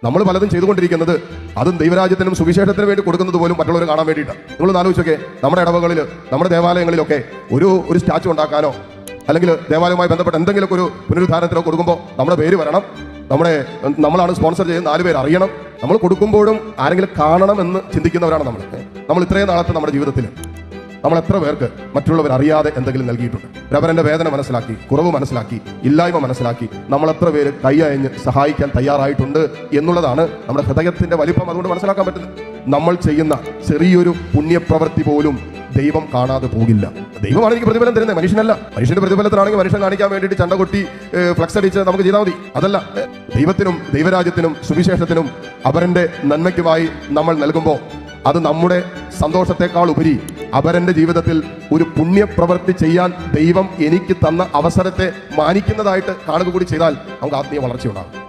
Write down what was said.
നമ്മൾ പലതും ചെയ്തുകൊണ്ടിരിക്കുന്നത് അതും ദൈവരാജ്യത്തിനും സുവിശേഷത്തിനും വേണ്ടി കൊടുക്കുന്നത് പോലും മറ്റുള്ളവർ കാണാൻ വേണ്ടിയിട്ടാണ്. നിങ്ങൾ ആലോചിച്ചൊക്കെ നമ്മുടെ ഇടവകളിൽ, നമ്മുടെ ദേവാലയങ്ങളിലൊക്കെ ഒരു സ്റ്റാച്ചു ഉണ്ടാക്കാനോ അല്ലെങ്കിൽ ദേവാലയവുമായി ബന്ധപ്പെട്ട എന്തെങ്കിലുമൊക്കെ ഒരു പുനരുദ്ധാരണത്തിലോ കൊടുക്കുമ്പോൾ നമ്മുടെ പേര് വരണം, നമ്മളാണ് സ്പോൺസർ ചെയ്യുന്ന 4 പേര് അറിയണം. നമ്മൾ കൊടുക്കുമ്പോഴും ആരെങ്കിലും കാണണമെന്ന് ചിന്തിക്കുന്നവരാണ് നമ്മൾ ഇത്രയും നാളത്തെ നമ്മുടെ ജീവിതത്തിൽ നമ്മൾ എത്ര പേർക്ക് മറ്റുള്ളവർ അറിയാതെ എന്തെങ്കിലും നൽകിയിട്ടുണ്ട്? അവരവന്റെ വേദന മനസ്സിലാക്കി, കുറവ് മനസ്സിലാക്കി, ഇല്ലായ്മ മനസ്സിലാക്കി നമ്മൾ എത്ര പേര് കൈയഞ്ഞ് സഹായിക്കാൻ തയ്യാറായിട്ടുണ്ട് എന്നുള്ളതാണ് നമ്മുടെ ഹൃദയത്തിന്റെ വലിപ്പം. അതുകൊണ്ട് മനസ്സിലാക്കാൻ പറ്റുന്നത് നമ്മൾ ചെയ്യുന്ന ചെറിയൊരു പുണ്യപ്രവൃത്തി പോലും ദൈവം കാണാതെ പോകില്ല. ദൈവമാണ് എനിക്ക് പ്രതിഫലം തരുന്നത്, മനുഷ്യനല്ല. മനുഷ്യന്റെ പ്രതിഫലത്തിനാണെങ്കിൽ മനുഷ്യൻ കാണിക്കാൻ വേണ്ടിയിട്ട് ചണ്ട കൊട്ടി ഫ്ലക്സ് അടിച്ച് നമുക്ക് ചെയ്താൽ മതി. അതല്ല, ദൈവത്തിനും ദൈവരാജ്യത്തിനും സുവിശേഷത്തിനും അവരന്റെ നന്മയ്ക്കുമായി നമ്മൾ നൽകുമ്പോൾ അത് നമ്മുടെ സന്തോഷത്തെക്കാൾ ഉപരി അവരന്റെ ജീവിതത്തിൽ ഒരു പുണ്യപ്രവൃത്തി ചെയ്യാൻ ദൈവം എനിക്ക് തന്ന അവസരത്തെ മാനിക്കുന്നതായിട്ട് കാണുക കൂടി ചെയ്താൽ നമുക്ക് ആത്മീയ വളർച്ചയുണ്ടാകും.